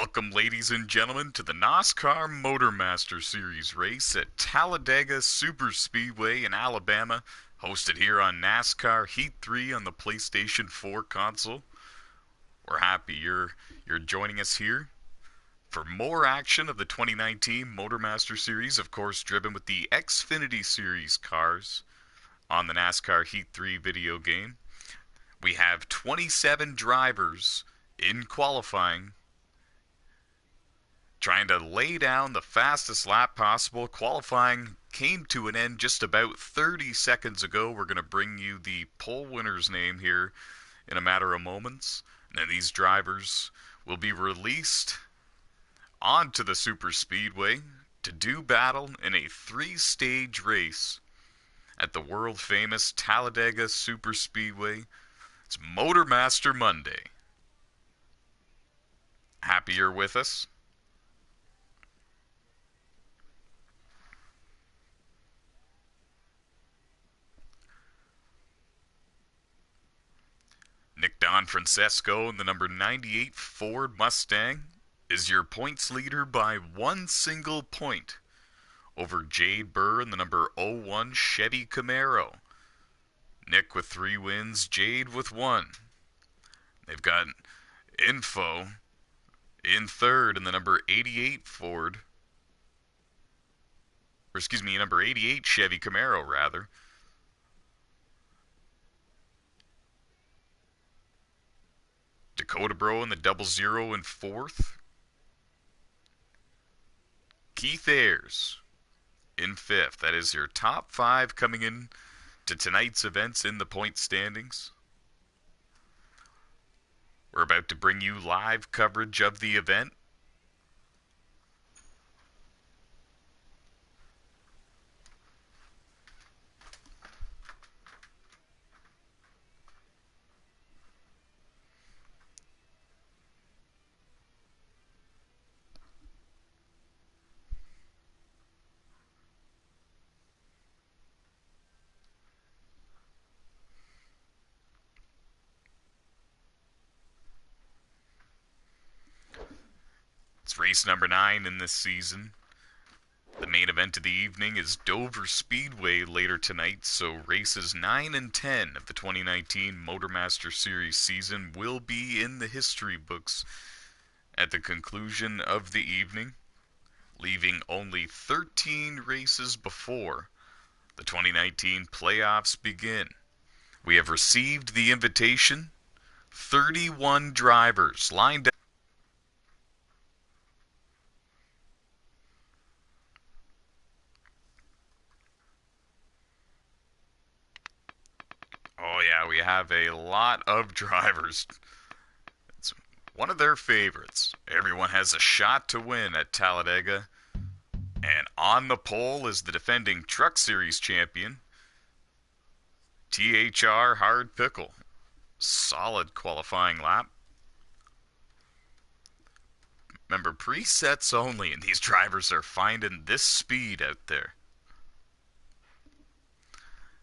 Welcome, ladies and gentlemen, to the NASCAR MotorMaster Series race at Talladega Superspeedway in Alabama, hosted here on NASCAR Heat 3 on the PlayStation 4 console. We're happy you're joining us here for more action of the 2019 MotorMaster Series, of course, driven with the Xfinity Series cars on the NASCAR Heat 3 video game. We have 27 drivers in qualifying, trying to lay down the fastest lap possible. Qualifying came to an end just about 30 seconds ago. We're going to bring you the pole winner's name here in a matter of moments. And then these drivers will be released onto the superspeedway to do battle in a three-stage race at the world-famous Talladega Superspeedway. It's MotorMaster Monday. Happy you're with us. Nick Don Francesco in the number 98 Ford Mustang is your points leader by one single point over Jade Burr in the number 01 Chevy Camaro. Nick with 3 wins, Jade with 1. They've got Info in third in the number 88 Ford, or excuse me, number 88 Chevy Camaro rather. Dakota Bro in the 00 in fourth. Keith Ayers in fifth. That is your top 5 coming in to tonight's events in the point standings. We're about to bring you live coverage of the event. It's race number 9 in this season. The main event of the evening is Dover Speedway later tonight, so races 9 and 10 of the 2019 MotorMaster Series season will be in the history books at the conclusion of the evening, leaving only 13 races before the 2019 playoffs begin. We have received the invitation. 31 drivers lined up. Oh yeah, we have a lot of drivers. It's one of their favorites. Everyone has a shot to win at Talladega. And on the pole is the defending Truck Series champion, THR Hard Pickle. Solid qualifying lap. Remember, presets only, and these drivers are finding this speed out there.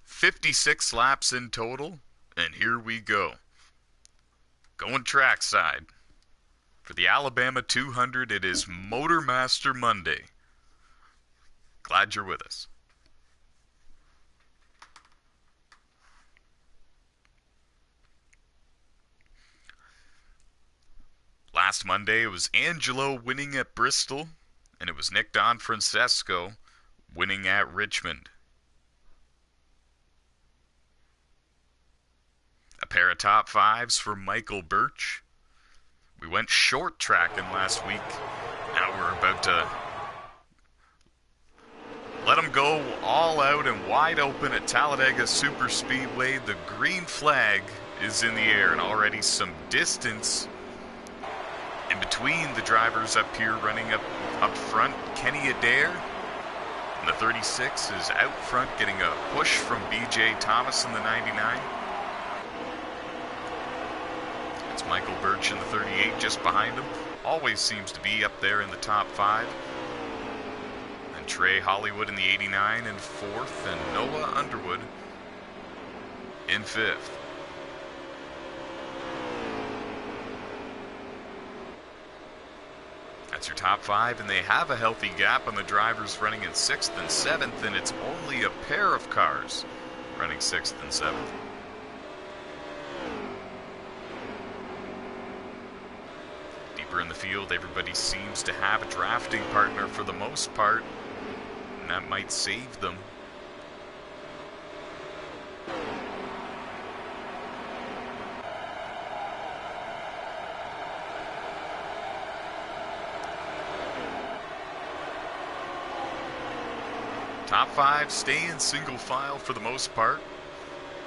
56 laps in total, and here we go. Going trackside. For the Alabama 200, it is MotorMaster Monday. Glad you're with us. Last Monday, it was Angelo winning at Bristol, and it was Nick Don Francesco winning at Richmond. A pair of top 5s for Michael Birch. We went short tracking last week. Now we're about to let them go all out and wide open at Talladega Superspeedway. The green flag is in the air, and already some distance in between the drivers up here running up front. Kenny Adair in the 36 is out front getting a push from BJ Thomas in the 99. It's Michael Birch in the 38 just behind him. Always seems to be up there in the top 5. And Trey Hollywood in the 89 in 4th, and Noah Underwood in 5th. your top 5, and they have a healthy gap on the drivers running in 6th and 7th, and it's only a pair of cars running 6th and 7th. Deeper in the field, everybody seems to have a drafting partner for the most part, and that might save them. Top 5 stay in single file for the most part.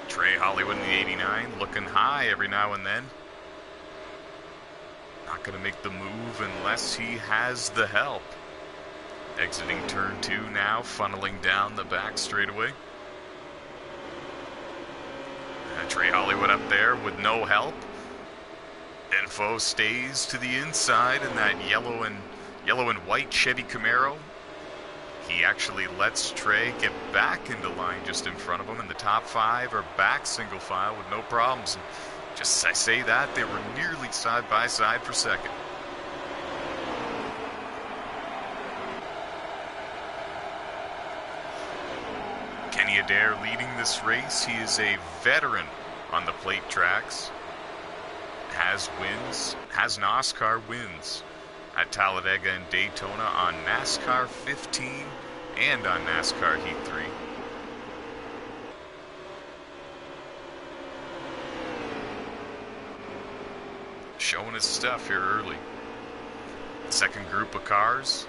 Trey Hollywood in the 89 looking high every now and then. Not going to make the move unless he has the help. Exiting turn 2 now, funneling down the back straightaway. Trey Hollywood up there with no help. Info stays to the inside in that yellow and white Chevy Camaro. He actually lets Trey get back into line just in front of him, and the top 5 are back single file with no problems. And just as I say that, they were nearly side by side for second. Kenny Adair leading this race. He is a veteran on the plate tracks. Has wins, has NOSSCAR wins at Talladega and Daytona on NASCAR 15 and on NASCAR Heat 3. Showing his stuff here early. Second group of cars.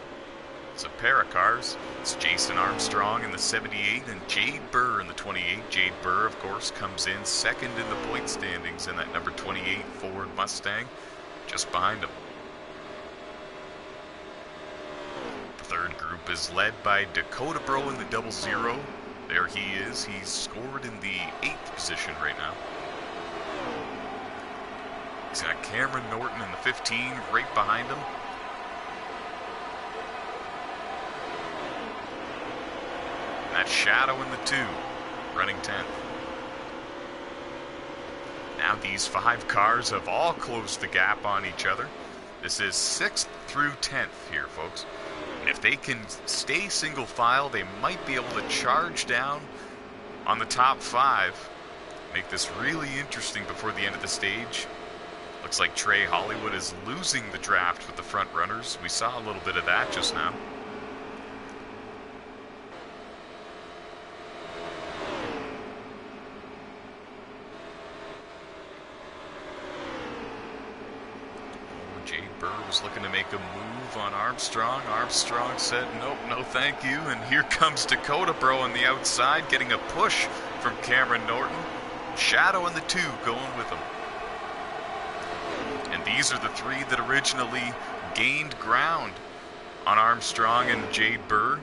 It's a pair of cars. It's Jason Armstrong in the 78 and Jade Burr in the 28. Jade Burr, of course, comes in second in the point standings in that number 28 Ford Mustang, just behind him. Third group is led by Dakota Bro in the 00. There he is. He's scored in the 8th position right now. He's got Cameron Norton in the 15 right behind him. And that's Shadow in the 2, running 10th. Now these 5 cars have all closed the gap on each other. This is 6th through 10th here, folks. And if they can stay single file, they might be able to charge down on the top 5. Make this really interesting before the end of the stage. Looks like Trey Hollywood is losing the draft with the front runners. We saw a little bit of that just now. Jade Burr was looking to make a move on Armstrong. Armstrong said, nope, no thank you. And here comes Dakota Bro on the outside, getting a push from Cameron Norton. Shadow in the 2 going with him. And these are the 3 that originally gained ground on Armstrong and Jade Burr.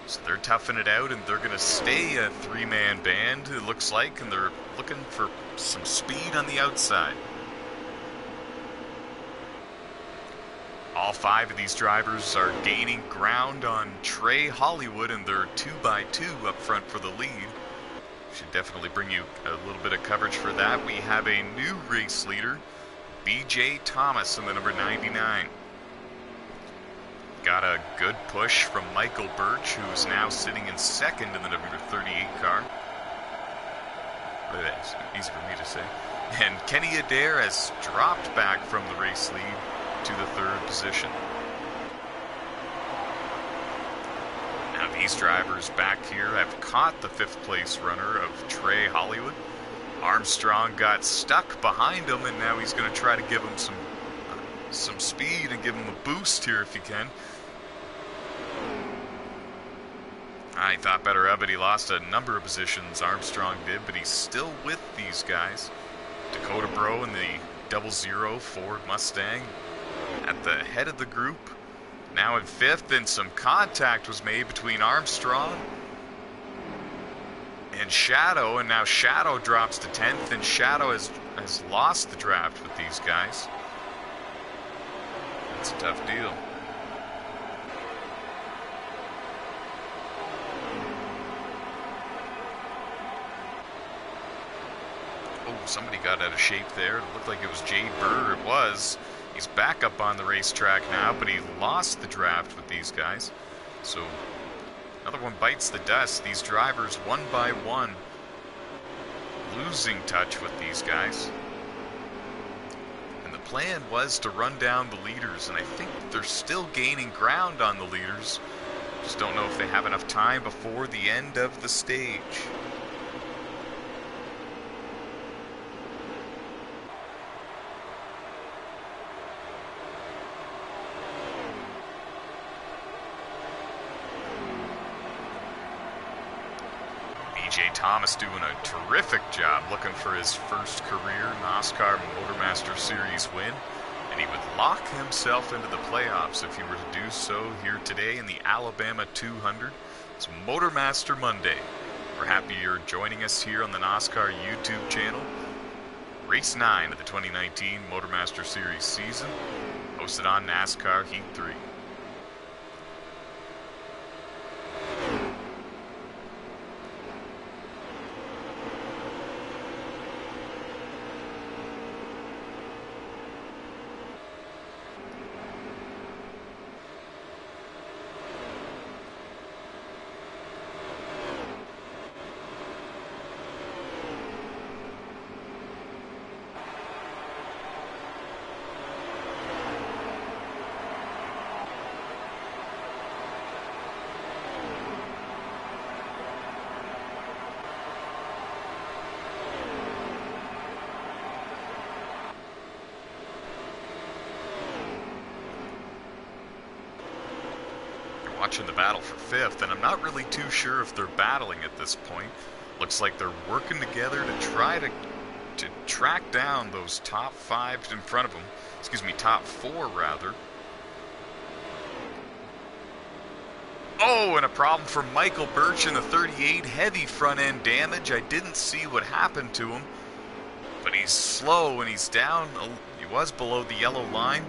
So they're toughing it out, and they're going to stay a 3-man band, it looks like, and they're looking for some speed on the outside. All 5 of these drivers are gaining ground on Trey Hollywood, and they're 2x2 up front for the lead. Should definitely bring you a little bit of coverage for that. We have a new race leader, BJ Thomas in the number 99. Got a good push from Michael Birch, who is now sitting in second in the number 38 car. That's easy for me to say. And Kenny Adair has dropped back from the race lead to the 3rd position. Now these drivers back here have caught the 5th place runner of Trey Hollywood. Armstrong got stuck behind him, and now he's going to try to give him some speed and give him a boost here if he can. I thought better of it. He lost a number of positions, Armstrong did, but he's still with these guys. Dakota Bro in the 00 Ford Mustang at the head of the group. Now in 5th, and some contact was made between Armstrong and Shadow, and now Shadow drops to 10th, and Shadow has lost the draft with these guys. That's a tough deal. Oh, somebody got out of shape there. It looked like it was Jade Burr. It was. He's back up on the racetrack now, but he lost the draft with these guys. So another one bites the dust. These drivers, one by one, losing touch with these guys. And the plan was to run down the leaders, and I think they're still gaining ground on the leaders. Just don't know if they have enough time before the end of the stage. BJ Thomas doing a terrific job looking for his first career NASCAR MotorMaster Series win, and he would lock himself into the playoffs if he were to do so here today in the Alabama 200. It's MotorMaster Monday. We're happy you're joining us here on the NASCAR YouTube channel. Race 9 of the 2019 MotorMaster Series season, hosted on NASCAR Heat 3. Watching the battle for 5th, and I'm not really too sure if they're battling at this point. Looks like they're working together to try to track down those top 5 in front of them. Excuse me, top 4 rather. Oh, and a problem for Michael Birch in the 38. Heavy front end damage. I didn't see what happened to him, but he's slow and he's down. He was below the yellow line.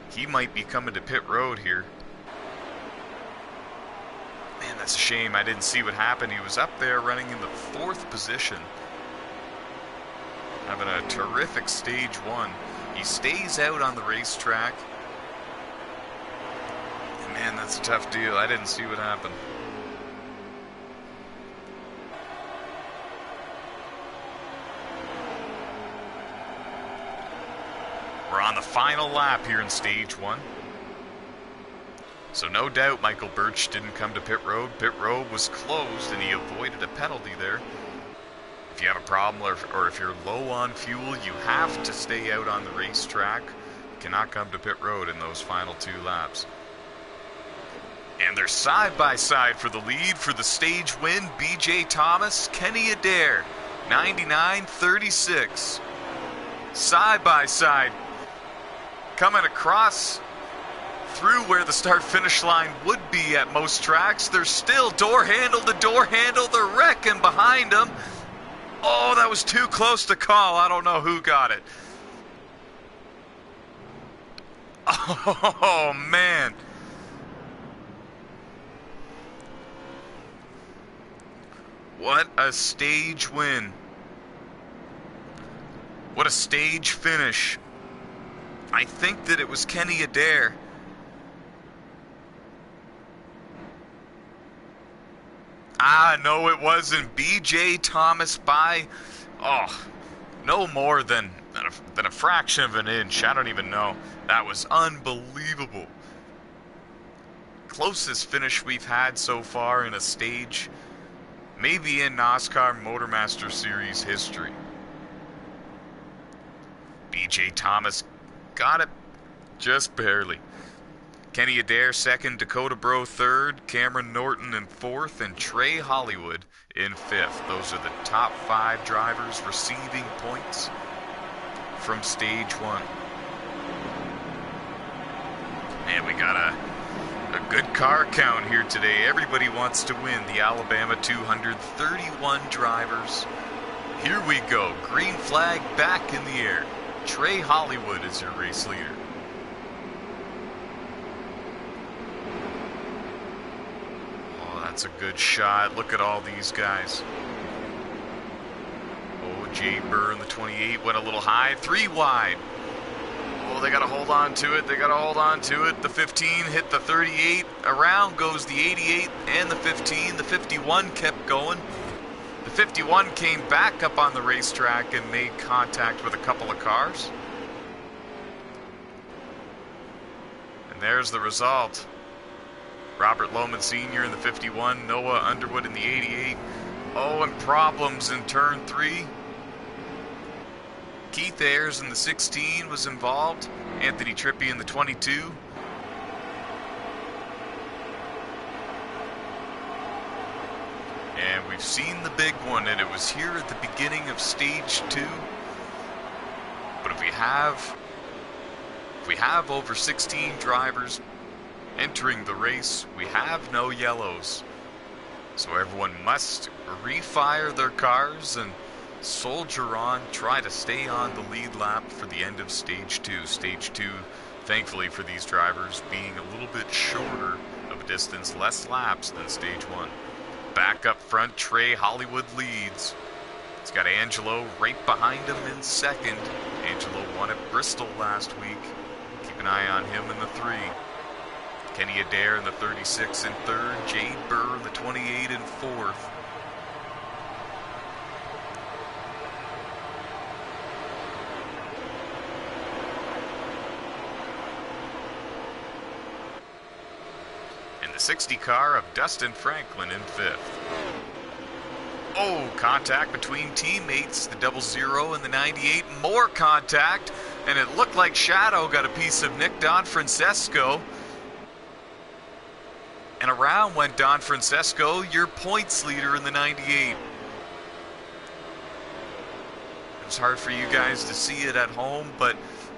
He might be coming to pit road here. Man, that's a shame. I didn't see what happened. He was up there running in the 4th position, having a terrific stage 1. He stays out on the racetrack. And man, that's a tough deal. I didn't see what happened. We're on the final lap here in stage 1. So no doubt Michael Birch didn't come to pit road. Pit road was closed and he avoided a penalty there. If you have a problem or if you're low on fuel, you have to stay out on the racetrack. You cannot come to pit road in those final 2 laps. And they're side by side for the lead for the stage win. BJ Thomas, Kenny Adair, 99-36. Side by side. Coming across through where the start-finish line would be at most tracks. There's still door handle to door handle. They're wrecking behind them. Oh, that was too close to call. I don't know who got it. Oh, man. What a stage win. What a stage finish. I think that it was Kenny Adair. No, it wasn't. BJ Thomas by, no more than a fraction of an inch. I don't even know. That was unbelievable. Closest finish we've had so far in a stage, maybe in NASCAR MotorMaster Series history. BJ Thomas got it just barely. Kenny Adair 2nd, Dakota Bro 3rd, Cameron Norton in 4th, and Trey Hollywood in 5th. Those are the top 5 drivers receiving points from stage 1. And we got a good car count here today. Everybody wants to win the Alabama 200. 31 drivers. Here we go. Green flag back in the air. Trey Hollywood is your race leader. That's a good shot. Look at all these guys. Oh, Jay Burr in the 28 went a little high. 3 wide. Oh, they got to hold on to it. They got to hold on to it. The 15 hit the 38. Around goes the 88 and the 15. The 51 kept going. The 51 came back up on the racetrack and made contact with a couple of cars. And there's the result. Robert Lohman Sr. in the 51, Noah Underwood in the 88. Oh, and problems in turn 3. Keith Ayers in the 16 was involved. Anthony Trippi in the 22. And we've seen the big one, and it was here at the beginning of stage 2. But if we have over 16 drivers entering the race, we have no yellows. So everyone must refire their cars and soldier on, try to stay on the lead lap for the end of stage 2. Stage 2, thankfully for these drivers, being a little bit shorter of a distance, less laps than stage 1. Back up front, Trey Hollywood leads. He's got Angelo right behind him in second. Angelo won at Bristol last week. Keep an eye on him in the 3. Kenny Adair in the 36 in third. Jade Burr in the 28 in fourth. And the 60 car of Dustin Franklin in fifth. Oh, contact between teammates. The 00 and the 98. More contact. And it looked like Shadow got a piece of Nick Don Francesco. And around went Don Francesco, your points leader in the 98. It was hard for you guys to see it at home, but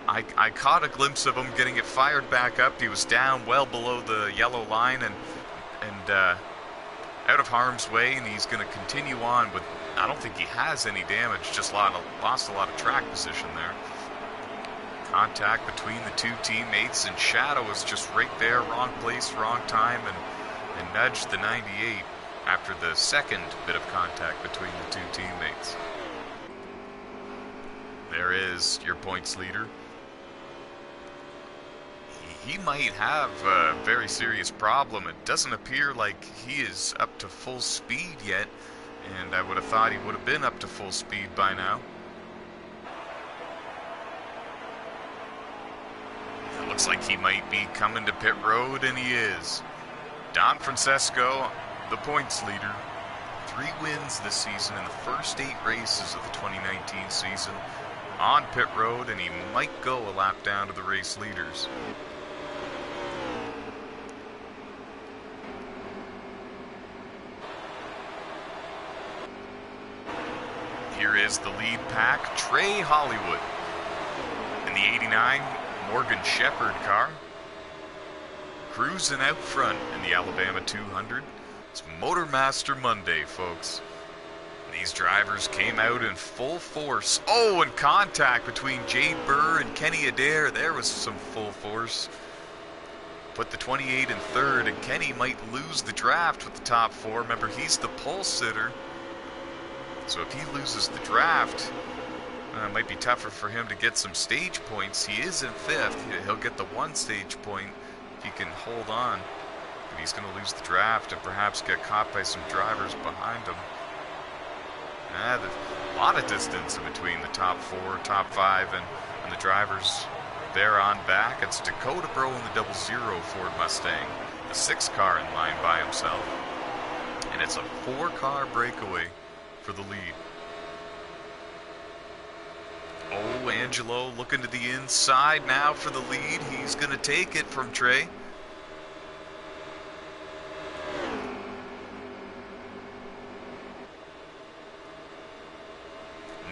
I caught a glimpse of him getting it fired back up. He was down well below the yellow line and out of harm's way, and he's going to continue on with, I don't think he has any damage, just lost a lot of track position there. Contact between the two teammates, and Shadow was just right there, wrong place, wrong time, and nudged the 98 after the second bit of contact between the two teammates. There is your points leader. He might have a very serious problem. It doesn't appear like he is up to full speed yet, and I would have thought he would have been up to full speed by now. It looks like he might be coming to pit road, and he is. Don Francesco, the points leader. 3 wins this season in the first 8 races of the 2019 season. On pit road, and he might go a lap down to the race leaders. Here is the lead pack. Trey Hollywood in the 89 Morgan Shepherd car. Cruising out front in the Alabama 200. It's MotorMaster Monday, folks. These drivers came out in full force. Oh, and contact between Jade Burr and Kenny Adair. There was some full force. Put the 28 in third, and Kenny might lose the draft with the top 4. Remember, he's the pole sitter. So if he loses the draft, it might be tougher for him to get some stage points. He is in 5th. He'll get the 1 stage point if he can hold on. But he's going to lose the draft and perhaps get caught by some drivers behind him. There's a lot of distance in between the top 4, top 5, and the drivers there on back. It's Dakota Bro in the 00 Ford Mustang, the 6 car in line by himself. And it's a 4-car breakaway for the lead. Oh, Angelo looking to the inside now for the lead. He's going to take it from Trey.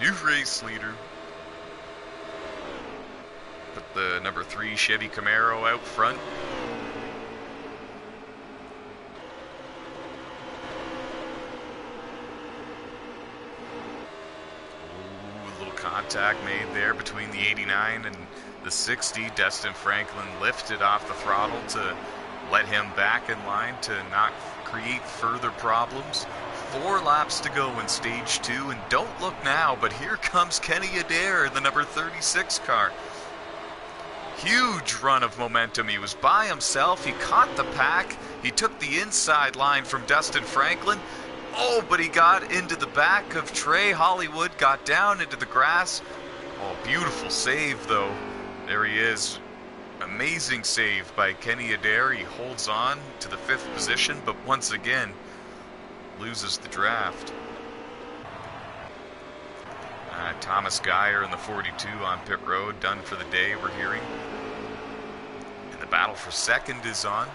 New race leader. Put the number 3 Chevy Camaro out front. Ooh, a little contact made there between the 89 and the 60. Dustin Franklin lifted off the throttle to let him back in line to not create further problems. 4 laps to go in stage 2, and don't look now, but here comes Kenny Adair in the number 36 car. Huge run of momentum. He was by himself. He caught the pack. He took the inside line from Dustin Franklin. Oh, but he got into the back of Trey Hollywood, got down into the grass. Oh, beautiful save, though. There he is. Amazing save by Kenny Adair. He holds on to the 5th position, but once again, loses the draft. Thomas Geyer in the 42 on pit road, done for the day, we're hearing. And the battle for 2nd is on.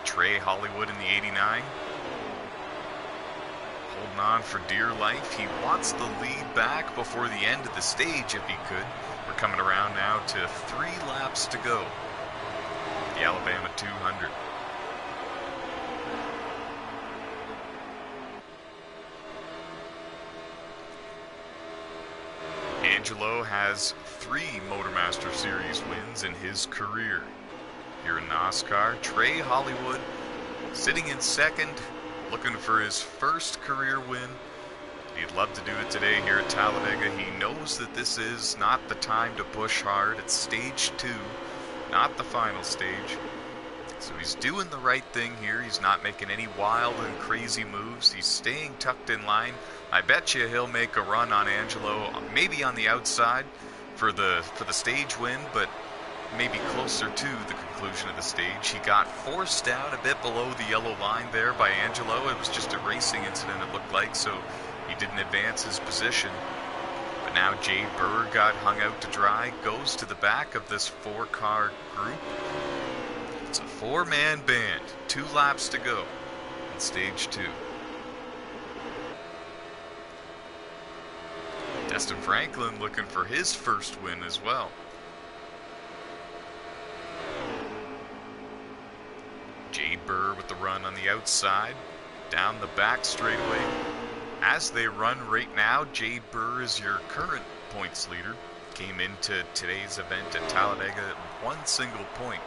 Trey Hollywood in the 89. Holding on for dear life. He wants the lead back before the end of the stage if he could. We're coming around now to 3 laps to go. The Alabama 200. Angelo has 3 MotorMaster Series wins in his career. Here in NASCAR, Trey Hollywood sitting in 2nd, looking for his 1st career win. He'd love to do it today here at Talladega. He knows that this is not the time to push hard. It's stage 2, not the final stage. So he's doing the right thing here. He's not making any wild and crazy moves. He's staying tucked in line. I bet you he'll make a run on Angelo, maybe on the outside for the stage win, but maybe closer to the conclusion of the stage. He got forced down a bit below the yellow line there by Angelo. It was just a racing incident, it looked like, so he didn't advance his position. But now Jay Burr got hung out to dry, goes to the back of this 4-car group. It's a 4-man band, 2 laps to go in stage 2. Dustin Franklin looking for his 1st win as well. Jade Burr with the run on the outside, down the back straightaway. As they run right now, Jade Burr is your current points leader. Came into today's event at Talladega at 1 single point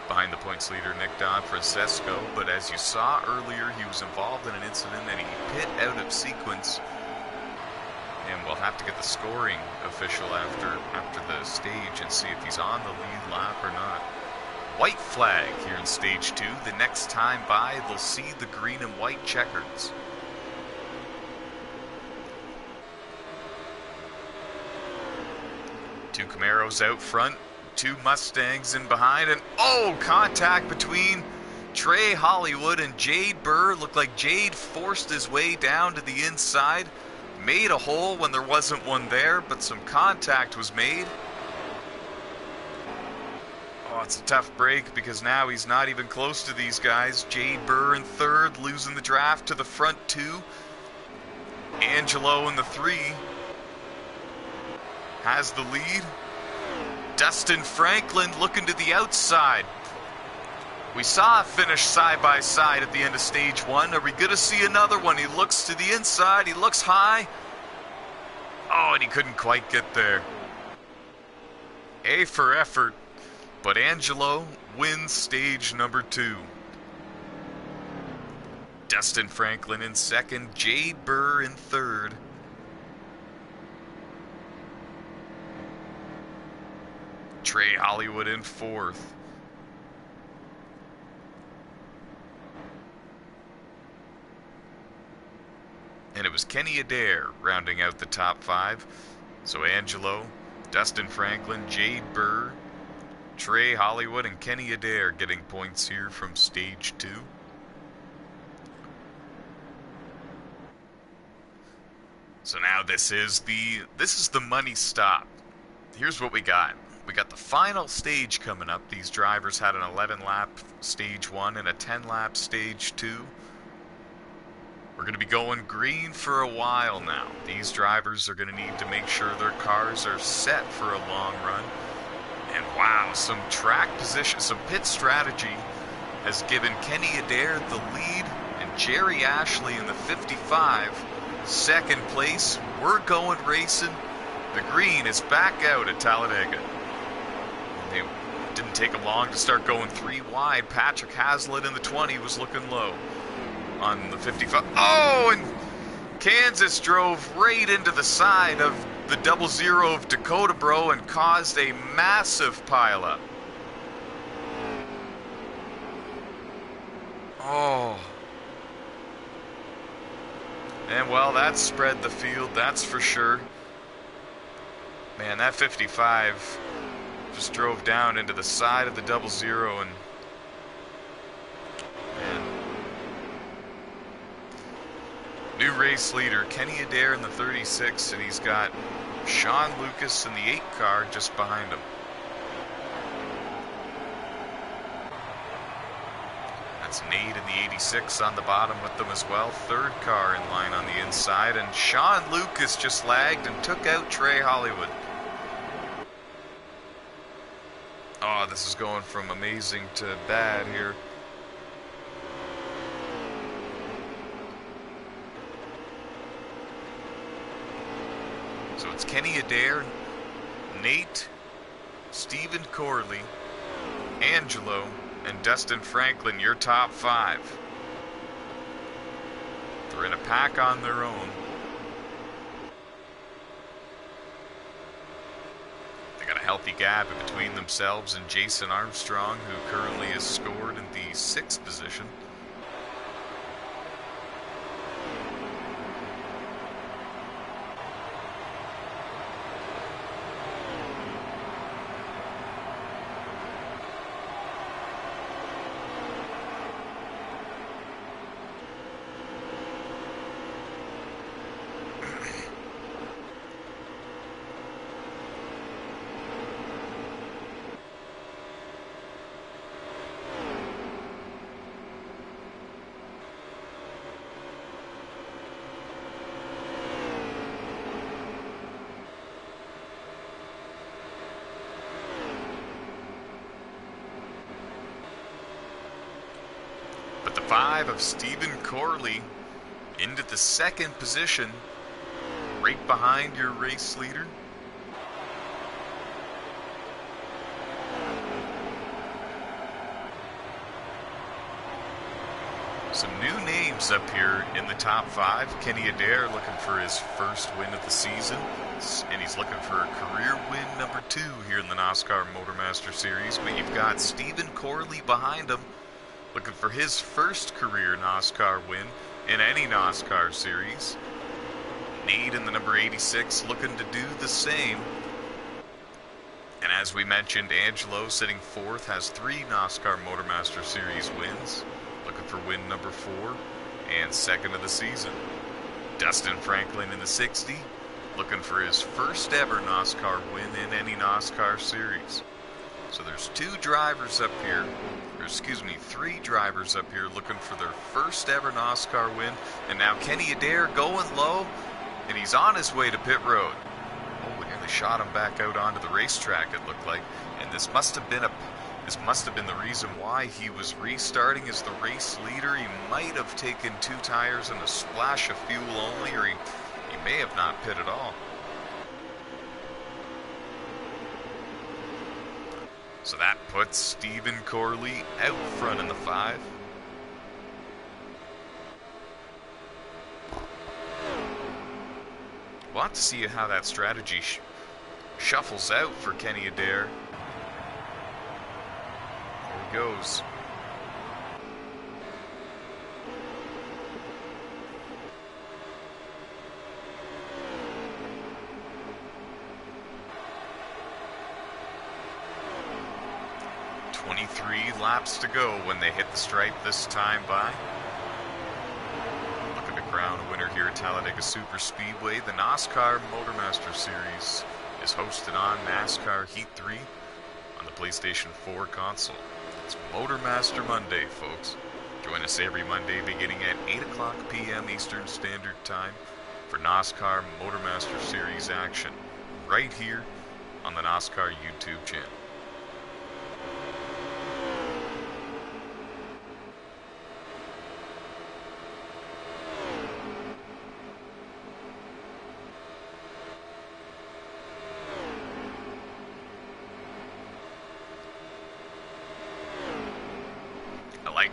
behind the points leader, Nick Don Francesco. But as you saw earlier, he was involved in an incident and he pit out of sequence. And we'll have to get the scoring official after the stage and see if he's on the lead lap or not. White flag here in stage 2. The next time by, they'll see the green and white checkers. Two Camaros out front, 2 Mustangs in behind, and oh, contact between Trey Hollywood and Jade Burr. Looked like Jade forced his way down to the inside. Made a hole when there wasn't one there, but some contact was made. Oh, it's a tough break because now he's not even close to these guys. Jade Burr in 3rd, losing the draft to the front 2. Angelo in the 3 has the lead. Dustin Franklin looking to the outside. We saw a finish side by side at the end of stage 1. Are we going to see another one? He looks to the inside. He looks high. Oh, and he couldn't quite get there. A for effort. But Angelo wins stage number 2. Dustin Franklin in 2nd. Jade Burr in 3rd. Trey Hollywood in 4th. And it was Kenny Adair rounding out the top 5. So Angelo, Dustin Franklin, Jade Burr, Trey Hollywood, and Kenny Adair getting points here from stage 2. So now this is the money stop. Here's what we got. We got the final stage coming up. These drivers had an 11-lap stage 1 and a 10-lap stage 2. We're going to be going green for a while now. These drivers are going to need to make sure their cars are set for a long run. And wow, some track position, some pit strategy has given Kenny Adair the lead and Jerry Ashley in the 55 second place. We're going racing. The green is back out at Talladega. It didn't take them long to start going 3 wide. Patrick Hazlitt in the 20 was looking low on the 55. Oh, and Kansas drove right into the side of the 00 of Dakota, bro, and caused a massive pileup. Oh. And, well, that spread the field, that's for sure. Man, that 55 just drove down into the side of the 00 and... Man. New race leader, Kenny Adair in the 36, and he's got Sean Lucas in the 8 car just behind him. That's Nate in the 86 on the bottom with them as well. 3rd car in line on the inside, and Sean Lucas just lagged and took out Trey Hollywood. Oh, this is going from amazing to bad here. So it's Kenny Adair, Nate, Stephen Corley, Angelo, and Dustin Franklin, your top 5. They're in a pack on their own. They got a healthy gap in between themselves and Jason Armstrong, who currently is scored in the 6th position. But the 5 of Stephen Corley into the 2nd position, right behind your race leader. Some new names up here in the top 5. Kenny Adair looking for his 1st win of the season, and he's looking for a career win number 2 here in the NASCAR MotorMaster Series. But you've got Stephen Corley behind him, looking for his 1st career NASCAR win in any NASCAR series. Nate in the number 86 looking to do the same. And as we mentioned, Angelo sitting 4th has 3 NASCAR MotorMaster Series wins, looking for win number 4 and 2nd of the season. Dustin Franklin in the 60, looking for his 1st ever NASCAR win in any NASCAR series. So there's 2 drivers up here, or excuse me, 3 drivers up here looking for their 1st ever NASCAR win. And now Kenny Adair going low, and he's on his way to pit road. Oh, we nearly shot him back out onto the racetrack, it looked like. And this must have been the reason why he was restarting as the race leader. He might have taken 2 tires and a splash of fuel only, or he may have not pit at all. So that puts Stephen Corley out front in the 5. We'll have to see how that strategy shuffles out for Kenny Adair. There he goes. Laps to go when they hit the stripe this time by. Looking to crown a winner here at Talladega Super Speedway. The NASCAR MotorMaster Series is hosted on NASCAR Heat 3 on the PlayStation 4 console. It's MotorMaster Monday, folks. Join us every Monday beginning at 8 o'clock p.m. Eastern Standard Time for NASCAR MotorMaster Series action right here on the NASCAR YouTube channel.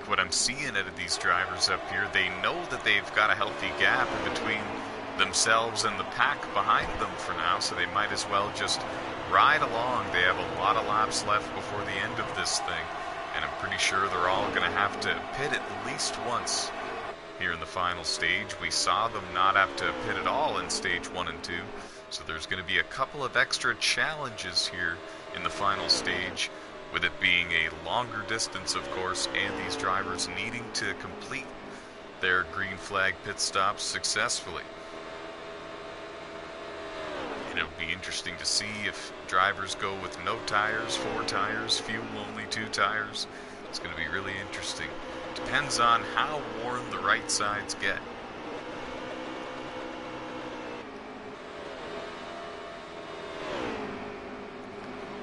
What I'm seeing out of these drivers up here, they know that they've got a healthy gap in between themselves and the pack behind them for now, so they might as well just ride along. They have a lot of laps left before the end of this thing, and I'm pretty sure they're all going to have to pit at least once here in the final stage. We saw them not have to pit at all in stage 1 and 2, so there's going to be a couple of extra challenges here in the final stage, with it being a longer distance, of course, and these drivers needing to complete their green flag pit stops successfully. And it'll be interesting to see if drivers go with no tires, 4 tires, fuel only 2 tires. It's going to be really interesting. Depends on how worn the right sides get.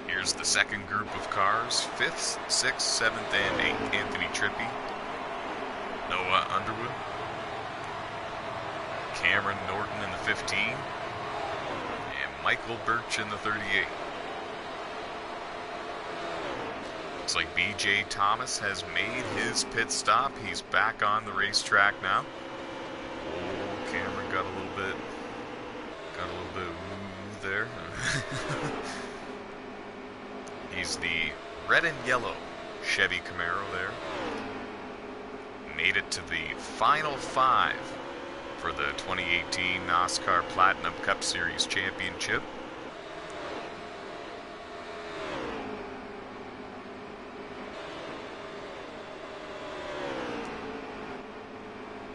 Here's the second group of cars, 5th, 6th, 7th, and 8th. Anthony Trippi, Noah Underwood, Cameron Norton in the 15, and Michael Birch in the 38. Looks like BJ Thomas has made his pit stop. He's back on the racetrack now. Oh, Cameron got a little bit woo there. He's the red and yellow Chevy Camaro there. Made it to the final 5 for the 2018 NASCAR Platinum Cup Series Championship.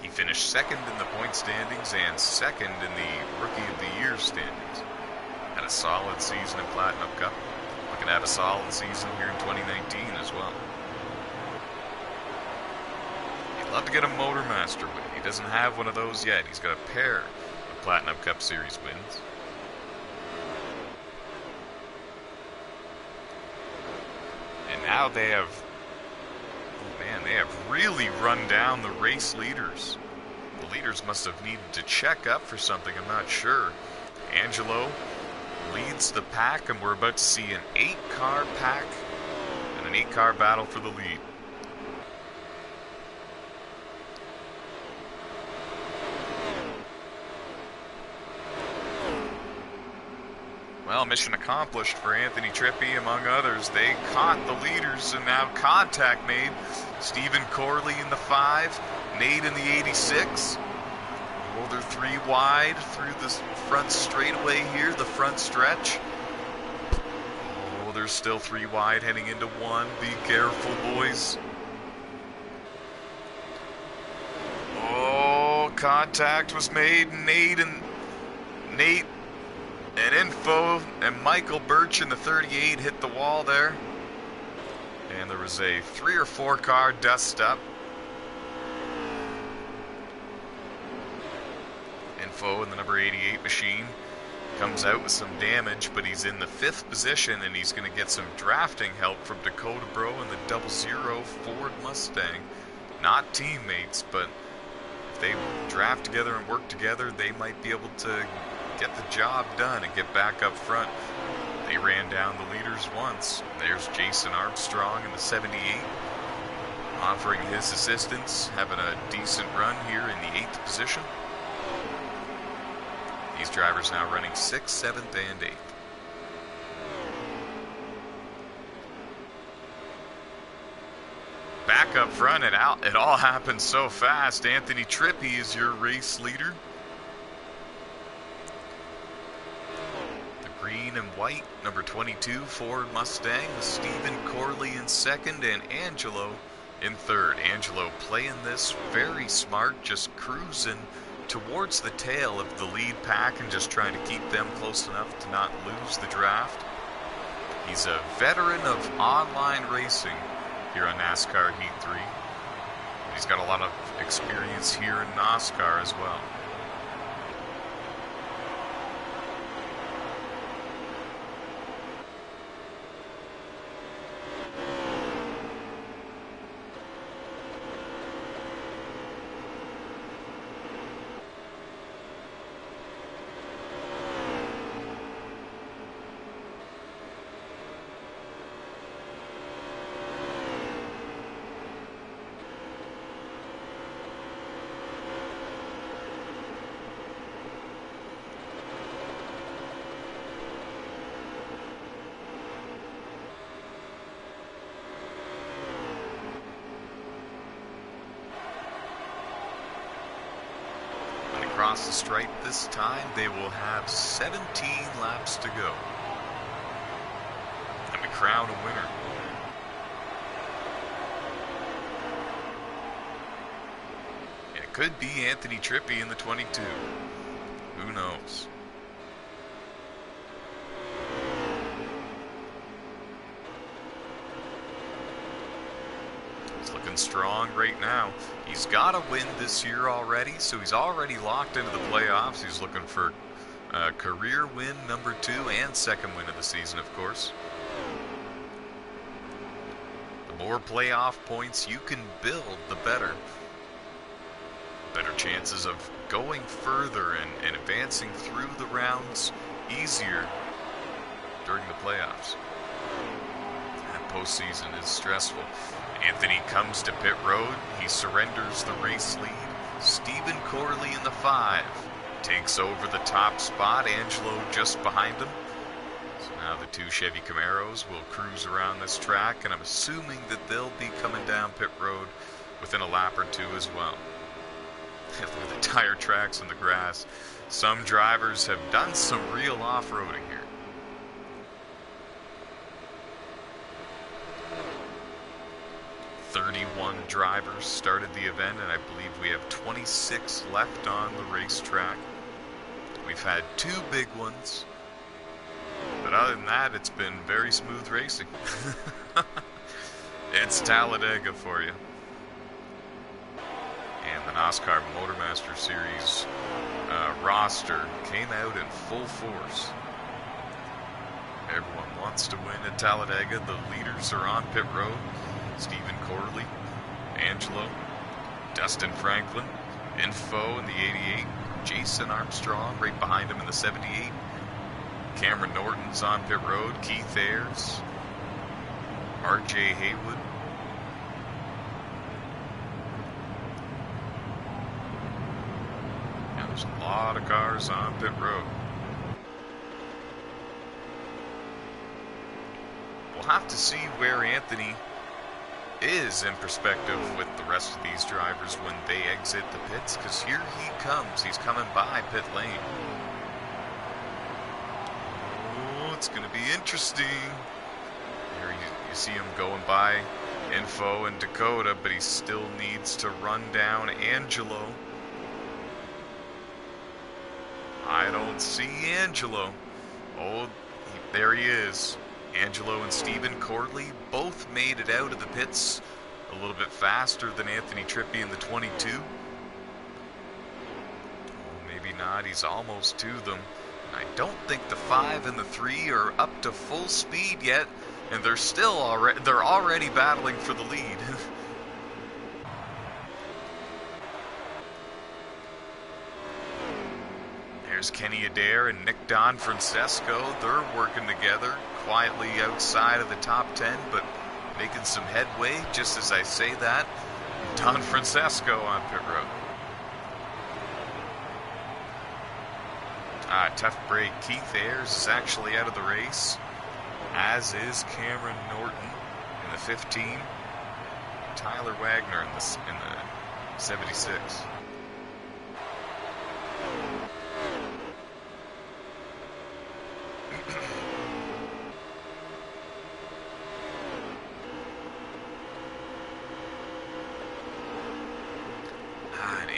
He finished second in the point standings and second in the Rookie of the Year standings. Had a solid season in Platinum Cup. Looking at a solid season here in 2019 as well. He'd love to get a MotorMaster win. He doesn't have one of those yet. He's got a pair of Platinum Cup Series wins. And now they have, oh man, they have really run down the race leaders. The leaders must have needed to check up for something, I'm not sure. Angelo leads the pack, and we're about to see an 8-car pack and an 8-car battle for the lead. Well, mission accomplished for Anthony Trippi, among others. They caught the leaders, and now contact made. Stephen Corley in the 5, Nate in the 86. Well, they're 3 wide through the front straightaway here, the front stretch. Oh, there's still 3 wide heading into 1. Be careful, boys. Oh, contact was made. Nate and Info and Michael Birch in the 38 hit the wall there. And there was a 3 or 4 car dust up. Info in the number 88 machine comes out with some damage, but he's in the 5th position, and he's going to get some drafting help from Dakota Bro and the 00 Ford Mustang. Not teammates, but if they draft together and work together, they might be able to get the job done and get back up front. They ran down the leaders once. There's Jason Armstrong in the 78, offering his assistance, having a decent run here in the 8th position. These drivers now running 6th, 7th, and 8th. Back up front, it all happened so fast. Anthony Trippi is your race leader. The green and white, number 22 Ford Mustang, with Stephen Corley in 2nd and Angelo in 3rd. Angelo playing this very smart, just cruising towards the tail of the lead pack and just trying to keep them close enough to not lose the draft. He's a veteran of online racing here on NASCAR Heat 3. He's got a lot of experience here in NOSSCAR as well. across the stripe this time. They will have 17 laps to go. And we crown a winner. It could be Anthony Trippi in the 22. Who knows? Looking strong right now. He's got a win this year already, so he's already locked into the playoffs. He's looking for career win number 2 and second win of the season, of course. The more playoff points you can build, the better. Better chances of going further and advancing through the rounds easier during the playoffs. That postseason is stressful. Anthony comes to pit road. He surrenders the race lead. Stephen Corley in the 5 takes over the top spot. Angelo just behind him. So now the 2 Chevy Camaros will cruise around this track, and I'm assuming that they'll be coming down pit road within a lap or 2 as well. Look at the tire tracks on the grass. Some drivers have done some real off-roading here. 31 drivers started the event, and I believe we have 26 left on the racetrack. We've had 2 big ones, but other than that, it's been very smooth racing. It's Talladega for you. And the NASCAR MotorMaster Series roster came out in full force. Everyone wants to win at Talladega. The leaders are on pit road. Stephen Corley, Angelo, Dustin Franklin, Info in the 88, Jason Armstrong right behind him in the 78, Cameron Norton's on pit road, Keith Ayers, RJ Haywood. Yeah, there's a lot of cars on pit road. We'll have to see where Anthony is in perspective with the rest of these drivers when they exit the pits, because here he comes. He's coming by pit lane. Oh, it's going to be interesting. Here you see him going by Info and Dakota, but he still needs to run down Angelo. I don't see Angelo. Oh, there he is. Angelo and Stephen Corley both made it out of the pits a little bit faster than Anthony Trippi in the 22. Oh, maybe not. He's almost to them. I don't think the 5 and the 3 are up to full speed yet, and they're already battling for the lead. There's Kenny Adair and Nick Don Francesco. They're working together quietly outside of the top 10, but making some headway just as I say that. Don Francesco on pit road. Tough break. Keith Ayers is actually out of the race, as is Cameron Norton in the 15. Tyler Wagner in the 76.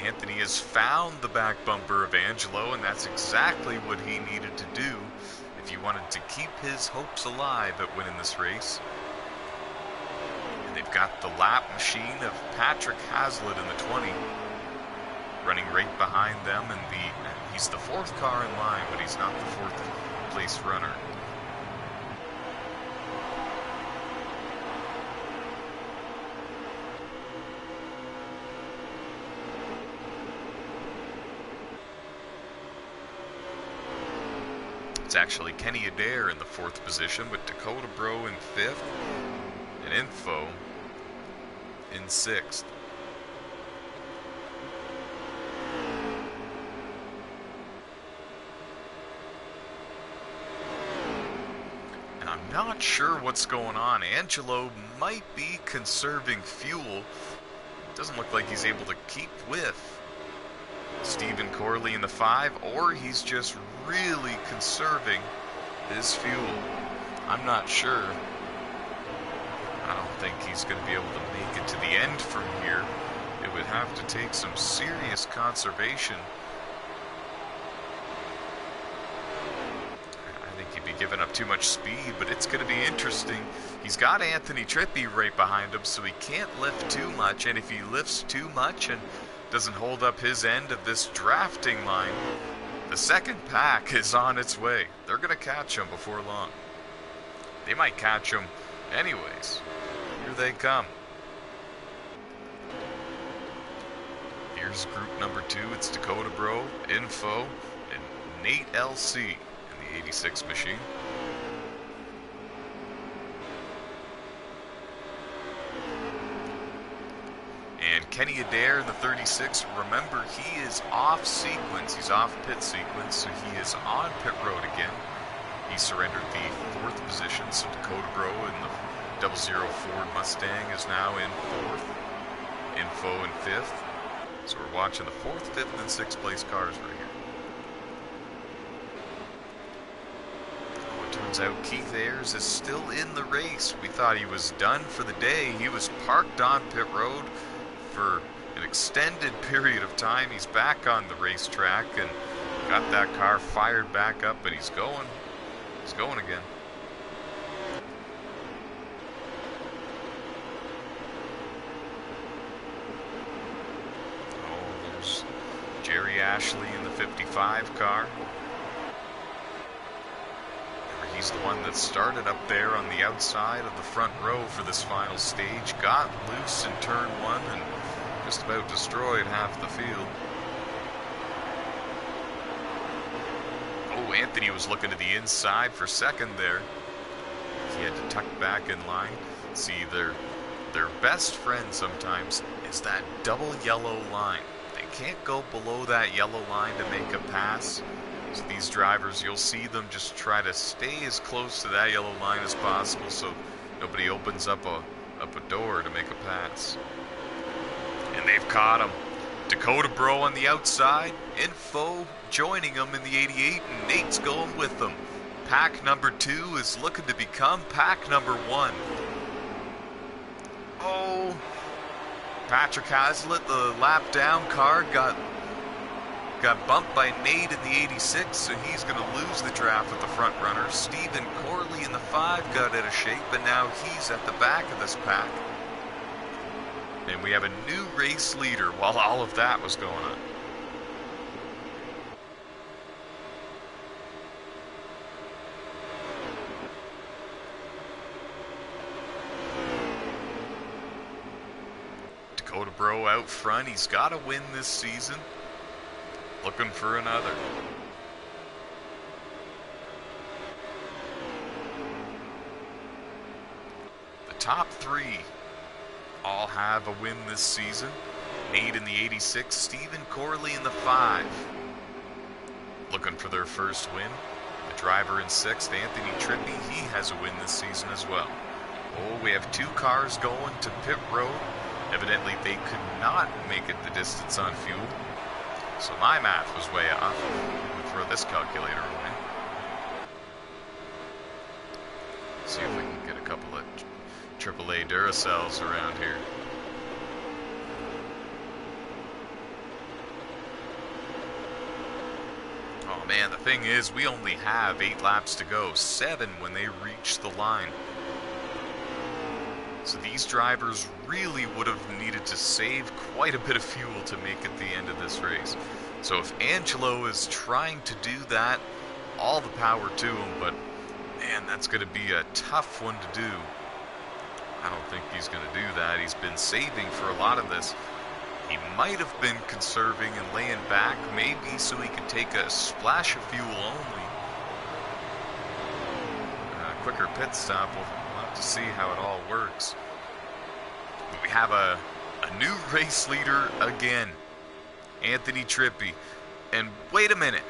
Anthony has found the back bumper of Angelo, and that's exactly what he needed to do if he wanted to keep his hopes alive at winning this race. And they've got the lap machine of Patrick Hazlitt in the 20, running right behind them, and he's the 4th car in line, but he's not the 4th place runner. It's actually Kenny Adair in the 4th position, with Dakota Bro in 5th, and Info in 6th. And I'm not sure what's going on. Angelo might be conserving fuel. Doesn't look like he's able to keep with Stephen Corley in the 5, or he's just really conserving his fuel. I'm not sure. I don't think he's going to be able to make it to the end from here. It would have to take some serious conservation. I think he'd be giving up too much speed, but it's going to be interesting. He's got Anthony Trippi right behind him, so he can't lift too much, and if he lifts too much and doesn't hold up his end of this drafting line, the second pack is on its way. They're going to catch him before long. They might catch him anyways. Here they come. Here's group number 2. It's Dakota Bro, Info, and Nate LC in the 86 machine. And Kenny Adair in the 36, remember, he is off sequence. He's off pit sequence, so he is on pit road again. He surrendered the 4th position, so Dakota Bro in the 00 Ford Mustang is now in 4th. Info in 5th. So we're watching the 4th, 5th, and 6th place cars right here. Oh, it turns out Keith Ayers is still in the race. We thought he was done for the day. He was parked on pit road for an extended period of time. He's back on the racetrack and got that car fired back up, and he's going. He's going again. Oh, there's Jerry Ashley in the 55 car. He's the one that started up there on the outside of the front row for this final stage. Got loose in turn 1 and just about destroyed half the field. Oh, Anthony was looking to the inside for second there. He had to tuck back in line. See, their best friend sometimes is that double yellow line. They can't go below that yellow line to make a pass. So these drivers, you'll see them just try to stay as close to that yellow line as possible so nobody opens up a door to make a pass. And they've caught him. Dakota Bro on the outside. Info joining him in the 88, and Nate's going with them. Pack number 2 is looking to become pack number 1. Oh, Patrick Hazlitt, the lap down car, got bumped by Nate in the 86, so he's going to lose the draft with the front runner. Stephen Corley in the 5 got out of shape, and now he's at the back of this pack. And we have a new race leader while all of that was going on. Dakota Bro out front. He's got to win this season. Looking for another. The top 3 all have a win this season. Nate in the 86, Stephen Corley in the 5. Looking for their first win. The driver in 6th, Anthony Trippi, he has a win this season as well. Oh, we have 2 cars going to pit road. Evidently they could not make it the distance on fuel. So my math was way off. We'll throw this calculator away. See if we can get a couple of AAA Duracells around here. Oh man, the thing is, we only have 8 laps to go. 7 when they reach the line. So these drivers really would have needed to save quite a bit of fuel to make it the end of this race. So if Angelo is trying to do that, all the power to him, but man, that's going to be a tough one to do. I don't think he's going to do that. He's been saving for a lot of this. He might have been conserving and laying back, maybe so he could take a splash of fuel only. A quicker pit stop. We'll have to see how it all works. But we have a new race leader again. Anthony Trippi. And wait a minute.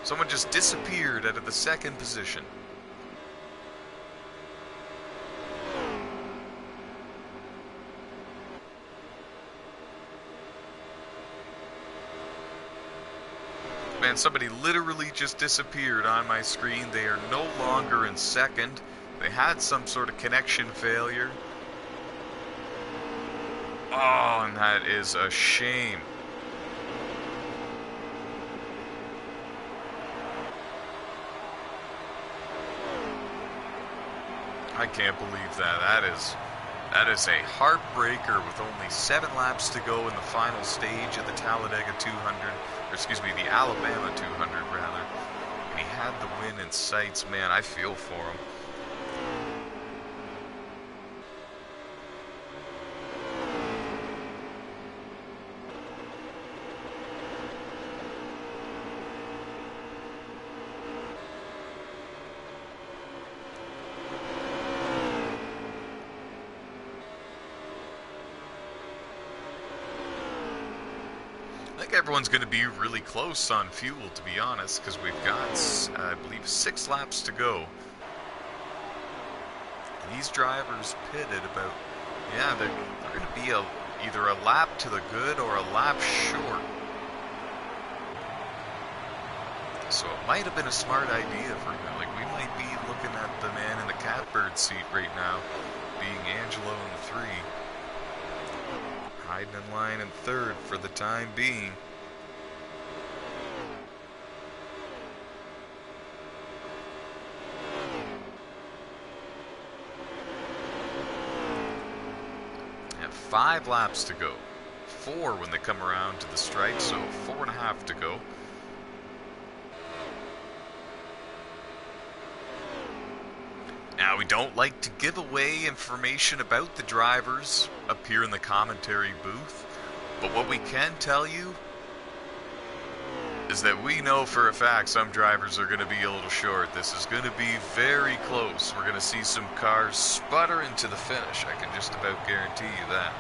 Someone just disappeared out of the 2nd position. Man, somebody literally just disappeared on my screen. They are no longer in second. They had some sort of connection failure. Oh, and that is a shame. I can't believe that. That is a heartbreaker with only 7 laps to go in the final stage of the Talladega 200, or excuse me, the Alabama 200 rather. And he had the win in sights. Man, I feel for him. I think everyone's going to be really close on fuel, to be honest, because we've got, I believe, 6 laps to go. And these drivers pitted about, yeah, they're going to be either a lap to the good or a lap short. So it might have been a smart idea for him. Like, we might be looking at the man in the catbird seat right now, being Angelo in the 3. Hiding in line in 3rd for the time being. And 5 laps to go. 4 when they come around to the stripe, so 4.5 to go. Now, we don't like to give away information about the drivers up here in the commentary booth, but what we can tell you is that we know for a fact some drivers are going to be a little short. This is going to be very close. We're going to see some cars sputter into the finish. I can just about guarantee you that.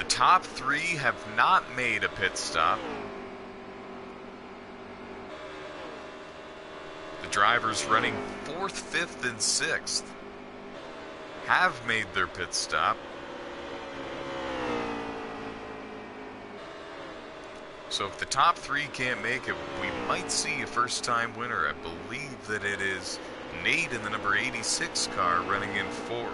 Top 3 have not made a pit stop. The drivers running 4th, 5th, and 6th have made their pit stop. So if the top 3 can't make it, we might see a first-time winner. I believe that it is Nate in the number 86 car running in 4th.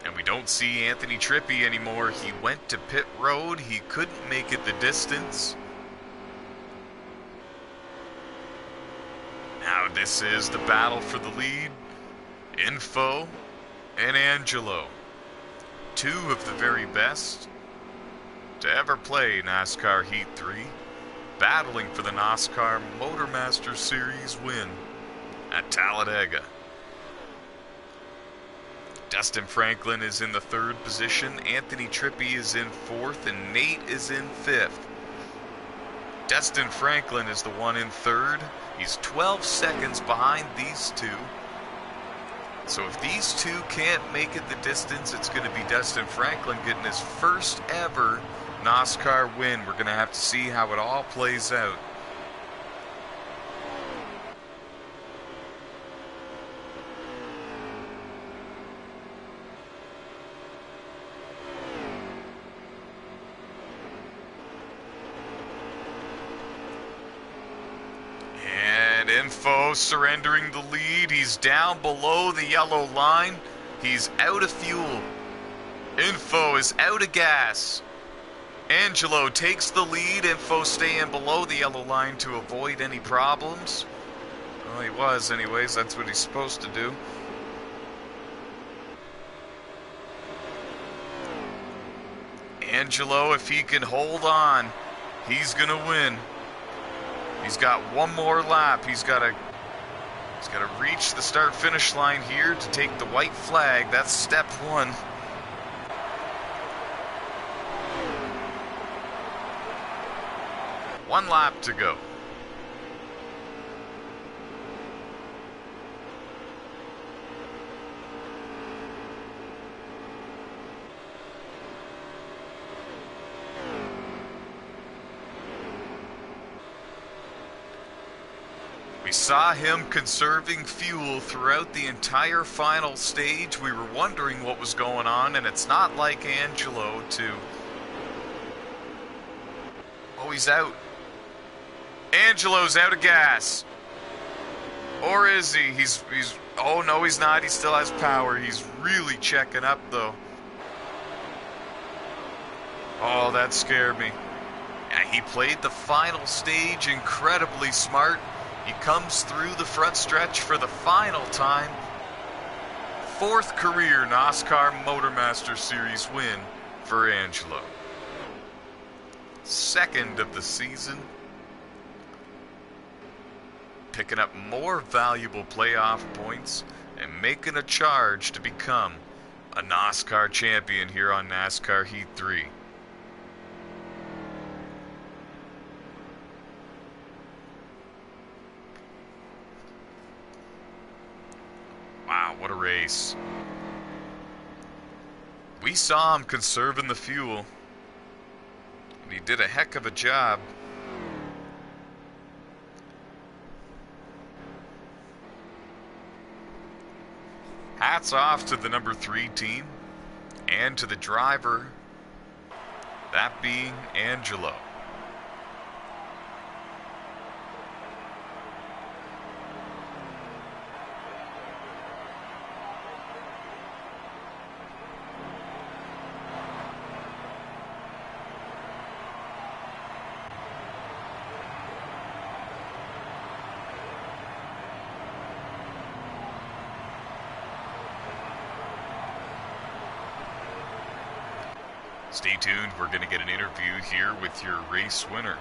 And we don't see Anthony Trippi anymore. He went to pit road. He couldn't make it the distance. Now this is the battle for the lead. Info and Angelo. 2 of the very best to ever play NASCAR Heat 3. Battling for the NOSSCAR MotorMaster Series win at Talladega. Dustin Franklin is in the 3rd position, Anthony Trippi is in 4th, and Nate is in 5th. Dustin Franklin is the one in 3rd. He's 12 seconds behind these 2. So if these 2 can't make it the distance, it's going to be Dustin Franklin getting his first ever NOSSCAR win. We're going to have to see how it all plays out. Info surrendering the lead. He's down below the yellow line. He's out of fuel. Info is out of gas. Angelo takes the lead. Info staying below the yellow line to avoid any problems. Well, he was anyways. That's what he's supposed to do. Angelo, if he can hold on, he's gonna win. He's got one more lap. He's got to reach the start-finish line here to take the white flag. That's step 1. 1 lap to go. We saw him conserving fuel throughout the entire final stage. We were wondering what was going on, and it's not like Angelo to... Oh, he's out. Angelo's out of gas. Or is he? He's... Oh, no, he's not. He still has power. He's really checking up, though. Oh, that scared me. Yeah, he played the final stage incredibly smart. He comes through the front stretch for the final time. 4th career NOSSCAR MotorMaster Series win for Angelo. 2nd of the season. Picking up more valuable playoff points and making a charge to become a NOSSCAR champion here on NASCAR Heat 3. Wow, what a race. We saw him conserving the fuel, and he did a heck of a job. Hats off to the number 3 team and to the driver, that being Angelo. Stay tuned, we're going to get an interview here with your race winner.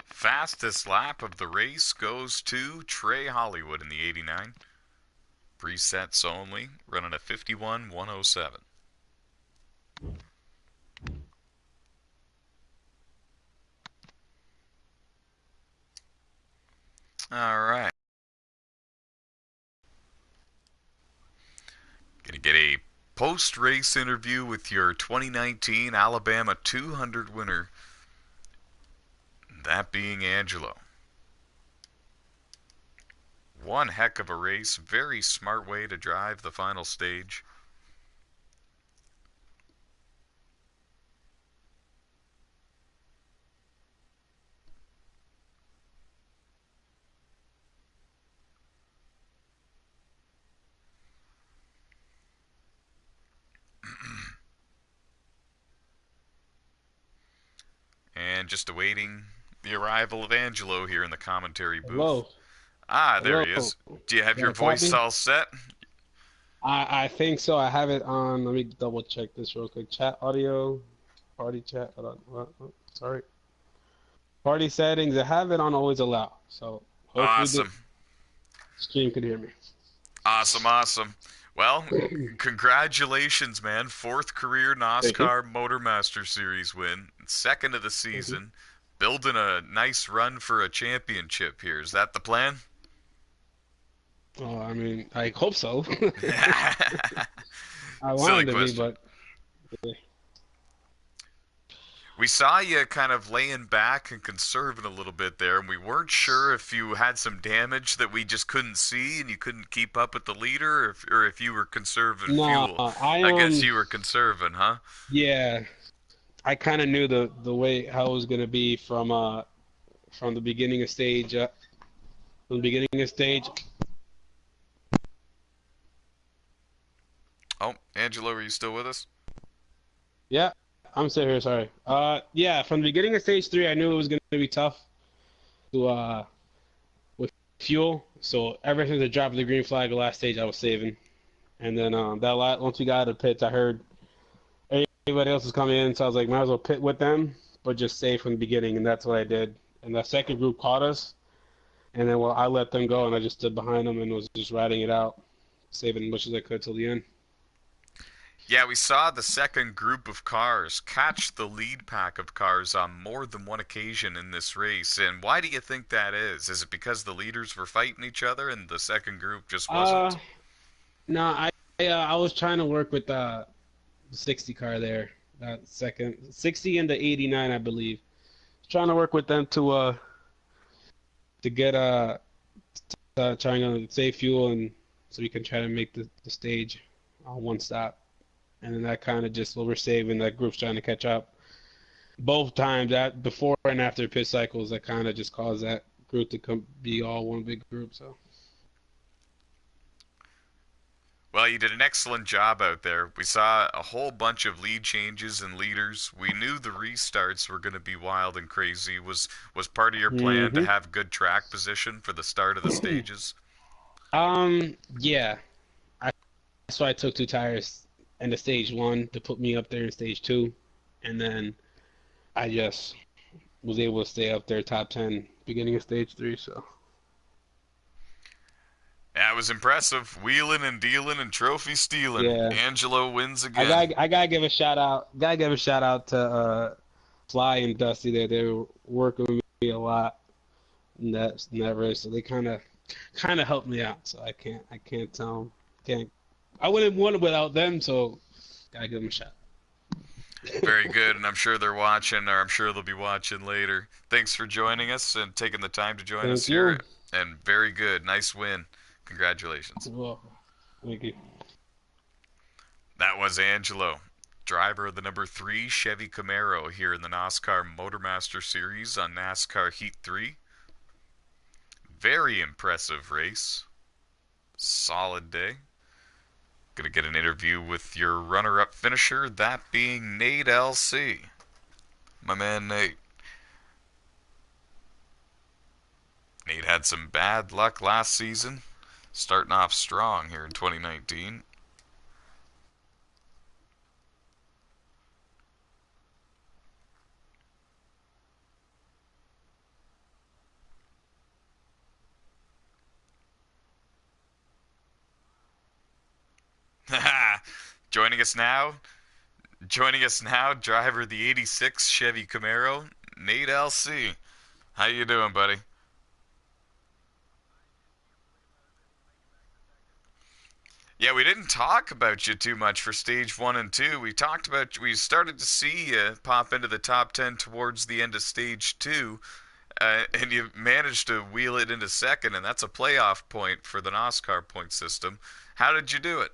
Fastest lap of the race goes to Trey Hollywood in the 89. Presets only, running a 51.107. Alright. Gonna get a post-race interview with your 2019 Alabama 200 winner, that being Angelo. One heck of a race, very smart way to drive the final stage. And just awaiting the arrival of Angelo here in the commentary booth. Hello. Ah, there Hello. he is. Do you have You your want to copy? voice all set? I think so. I have it on. Let me double check this real quick. Chat audio, party chat. Hold on. Sorry. Party settings. I have it on always allow. So hopefully the Awesome. stream could hear me. Awesome, awesome. Well, congratulations, man. 4th career Thank you. NOSSCAR MotorMaster Series win. 2nd of the Thank you. season. Building a nice run for a championship here. Is that the plan? Oh, I mean, I hope so. I Silly wanted to be, question. but We saw you kind of laying back and conserving a little bit there, and we weren't sure if you had some damage that we just couldn't see and you couldn't keep up with the leader, or if you were conserving no, fuel. I I guess you were conserving, huh? yeah, I kind of knew the way how it was gonna be from the beginning of stage from the beginning of stage. Oh, Angelo, are you still with us? Yeah. I'm still here. Sorry. Yeah, from the beginning of stage three, I knew it was gonna be tough to with fuel. So ever since the drop of the green flag, the last stage, I was saving. And then once we got out of the pits, I heard everybody else was coming in, so I was like, might as well pit with them, but just save from the beginning, and that's what I did. And the second group caught us, and then well, I let them go, and I just stood behind them and was just riding it out, saving as much as I could till the end. Yeah, we saw the second group of cars catch the lead pack of cars on more than one occasion in this race. And why do you think that is? Is it because the leaders were fighting each other and the second group just wasn't? Uh, no, I was trying to work with the 60 car there, that second 60 and the 89, I believe. Trying to work with them to get trying to save fuel and so we can try to make the stage on one stop. And then that kind of just while we're saving, that group's trying to catch up. Both times, that before and after pit cycles, that kind of just caused that group to be all one big group. So Well, you did an excellent job out there. We saw a whole bunch of lead changes and leaders. We knew the restarts were going to be wild and crazy. Was part of your plan to hmm have good track position for the start of the stages? yeah, that's why I took two tires in the stage one to put me up there in stage two, and then I just was able to stay up there top 10 beginning of stage three. So Yeah, it was impressive. Wheeling and dealing and trophy stealing. yeah, Angelo wins I again. got I gotta give a shout out. Gotta give a shout out to Fly and Dusty there. They were working with me a lot in that race, so they kind of helped me out. So I can't tell them can't I wouldn't want it without them. So gotta give them a shot. Very good, and I'm sure they're watching, or I'm sure they'll be watching later. Thanks for joining us and taking the time to join us Thank here. you. And very good. Nice win. Congratulations. You're welcome. Thank you. That was Angelo, driver of the number 3 Chevy Camaro here in the NOSSCAR MotorMaster Series on NASCAR Heat 3. Very impressive race. Solid day. Gonna get an interview with your runner-up finisher, that being Nate LC. My man Nate. Nate had some bad luck last season, starting off strong here in 2019. joining us now, driver of the '86 Chevy Camaro, Nate LC. How you doing, buddy? Yeah, we didn't talk about you too much for stage one and two. We started to see you pop into the top 10 towards the end of stage two, and you managed to wheel it into second, and that's a playoff point for the NOSCAR point system. How did you do it?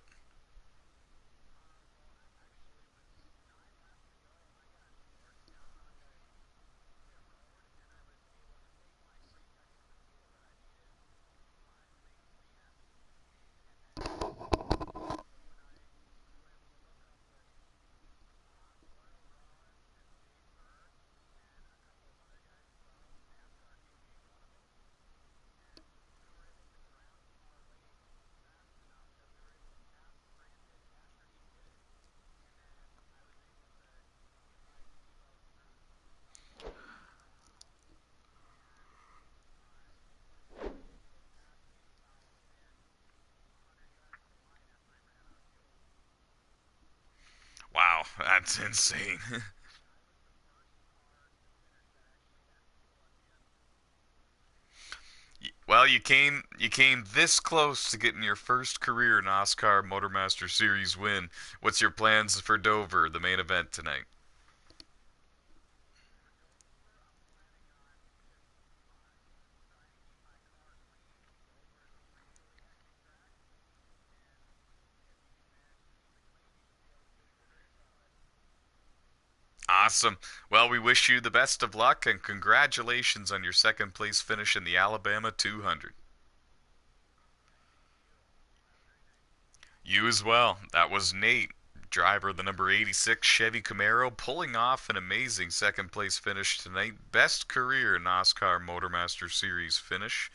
Wow, that's insane. Well, you came this close to getting your first career NOSCAR Motormaster Series win. What's your plans for Dover, the main event tonight? Awesome. Well, we wish you the best of luck and congratulations on your second place finish in the Alabama 200. You as well. That was Nate, Driver the number 86 Chevy Camaro pulling off an amazing second place finish tonight. Best career NOSSCAR MotorMaster Series finish.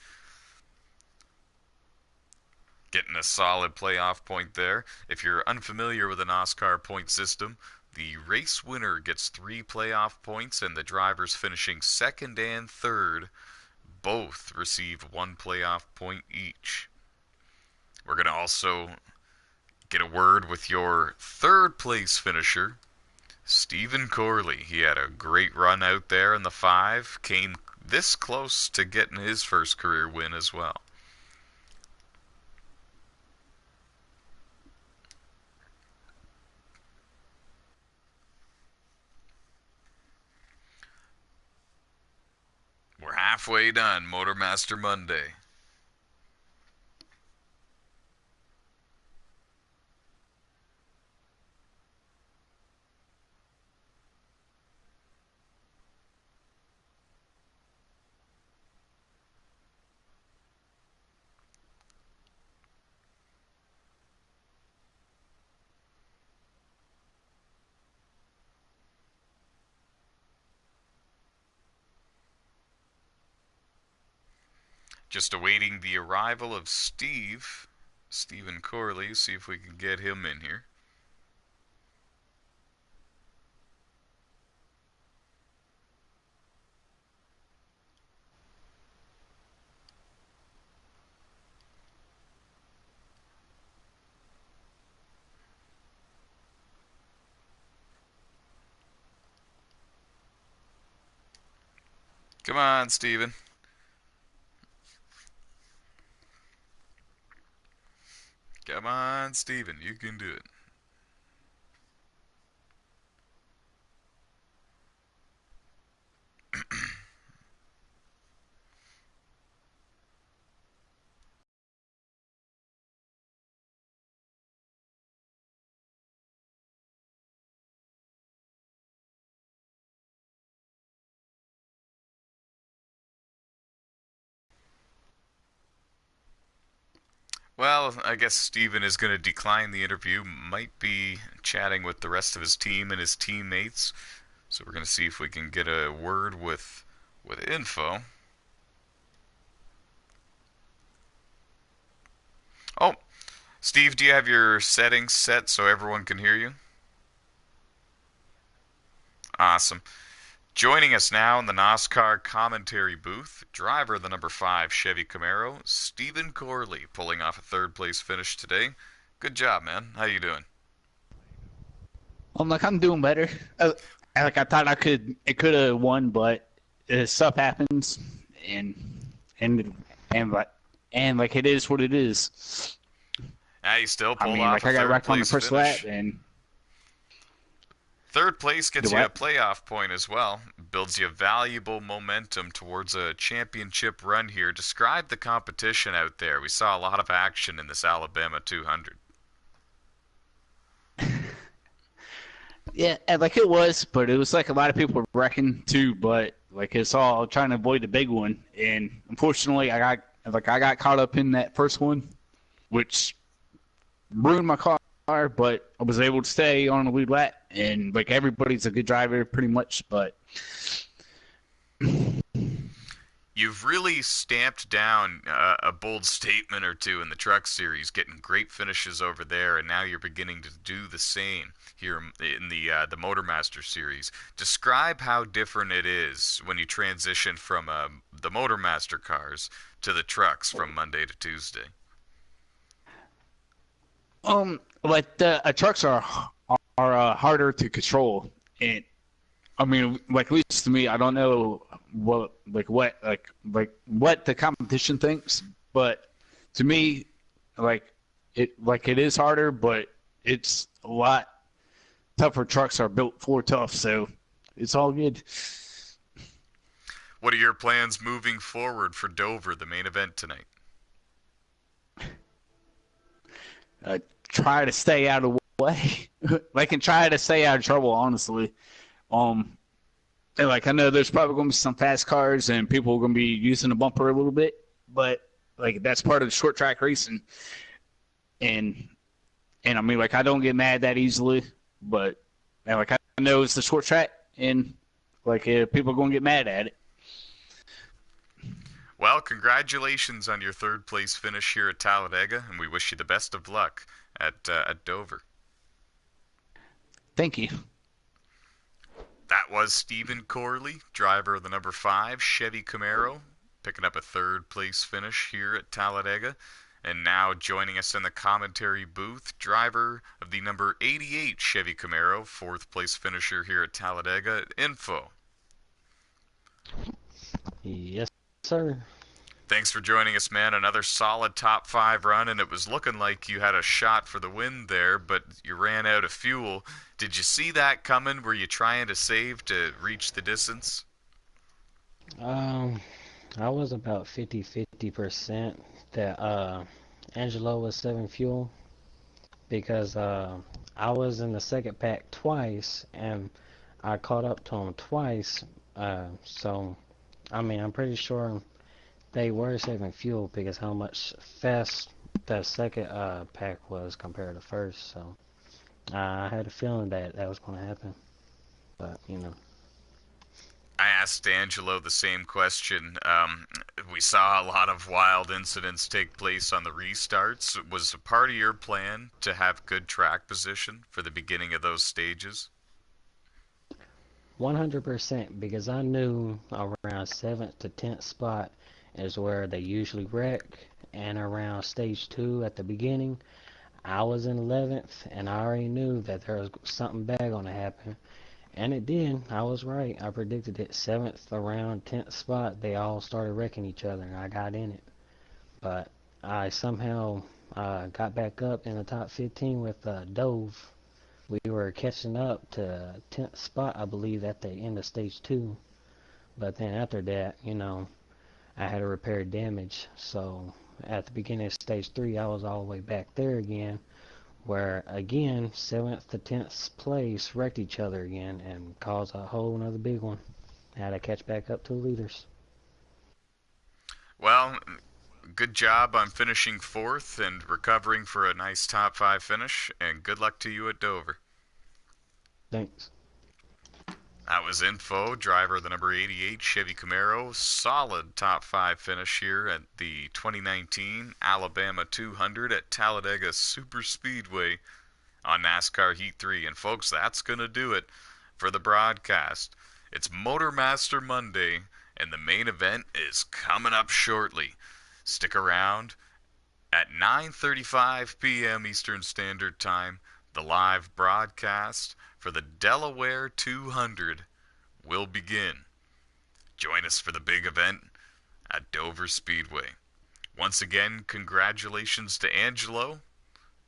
Getting a solid playoff point there. If you're unfamiliar with the NOSSCAR point system, the race winner gets 3 playoff points, and the drivers finishing second and third both receive 1 playoff point each. We're going to also get a word with your third place finisher, Stephen Corley. He had a great run out there in the 5, came this close to getting his first career win as well. We're halfway done, MotorMaster Monday. Just awaiting the arrival of Stephen Corley. See if we can get him in here. Come on, Stephen. Come on, Stephen. You can do it. Well, I guess Steven is going to decline the interview. Might be chatting with the rest of his team and his teammates. So we're going to see if we can get a word with info. Oh, Steve, do you have your settings set so everyone can hear you? Awesome. Joining us now in the NOSSCAR commentary booth, driver of the number 5 Chevy Camaro, Stephen Corley, pulling off a third place finish today. Good job, man. How you doing? I'm doing better. I thought it could have won, but stuff happens, and and and like it is what it is. Yeah, you still I pulled mean, off like a I got third wrecked on the place first finish. lap, and Third place gets the you a what? playoff point as well. Builds you valuable momentum towards a championship run here. Describe the competition out there. We saw a lot of action in this Alabama 200. Yeah, and like it was, but it was like a lot of people were wrecking too. But like it's all trying to avoid the big one, and unfortunately, I got caught up in that first one, which ruined my car. But I was able to stay on the lead lap, and like everybody's a good driver pretty much. But You've really stamped down a bold statement or two in the truck series, getting great finishes over there, and now you're beginning to do the same here in the MotorMaster series. Describe how different it is when you transition from the MotorMaster cars to the trucks from Monday to Tuesday. like the trucks are harder to control, and I mean, like at least to me, I don't know what the competition thinks, but to me, it is harder, but it's a lot tougher. Trucks are built for tough, so it's all good. What are your plans moving forward for Dover, the main event tonight? Try to stay out of the way, like and try to stay out of trouble. Honestly, um, and like I know there's probably going to be some fast cars and people are going to be using the bumper a little bit, but like that's part of the short track racing, and And I mean, like, I don't get mad that easily, but and, like, I know it's the short track, and like people are going to get mad at it. Well, congratulations on your third place finish here at Talladega, and we wish you the best of luck at Dover. Thank you. That was Stephen Corley, driver of the number 5 Chevy Camaro, picking up a third place finish here at Talladega. And now joining us in the commentary booth, driver of the number 88 Chevy Camaro, fourth place finisher here at Talladega, Info. Yes, sir. Thanks for joining us, man. Another solid top 5 run, and it was looking like you had a shot for the win there, but you ran out of fuel. Did you see that coming? Were you trying to save to reach the distance? I was about 50% that Angelo was saving fuel because I was in the second pack twice and I caught up to him twice. So I mean, I'm pretty sure they were saving fuel because how much fast the second pack was compared to first. So I had a feeling that that was going to happen, but you know. I asked Angelo the same question. We saw a lot of wild incidents take place on the restarts. Was a part of your plan to have good track position for the beginning of those stages? 100% because I knew around 7th to 10th spot is where they usually wreck, and around stage 2 at the beginning I was in 11th and I already knew that there was something bad going to happen. And it did. I was right. I predicted it. 7th around 10th spot, they all started wrecking each other, and I got in it. But I somehow got back up in the top 15 with Dove. We were catching up to 10th spot, I believe, at the end of stage 2. But then after that, you know, I had to repair damage. So at the beginning of stage 3, I was all the way back there again, where again 7th to 10th place wrecked each other again and caused a whole another big one. I had to catch back up to the leaders. Well, good job on finishing fourth and recovering for a nice top 5 finish, and good luck to you at Dover. Thanks. That was Info, driver of the number 88 Chevy Camaro. Solid top 5 finish here at the 2019 Alabama 200 at Talladega Superspeedway on NASCAR Heat 3. And folks, that's going to do it for the broadcast. It's MotorMaster Monday, and the main event is coming up shortly. Stick around. At 9:35 p.m. Eastern Standard Time, the live broadcast for the Delaware 200 will begin. Join us for the big event at Dover Speedway. Once again, congratulations to Angelo.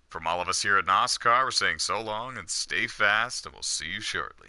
From all of us here at NOSSCAR, we're saying so long and stay fast, and we'll see you shortly.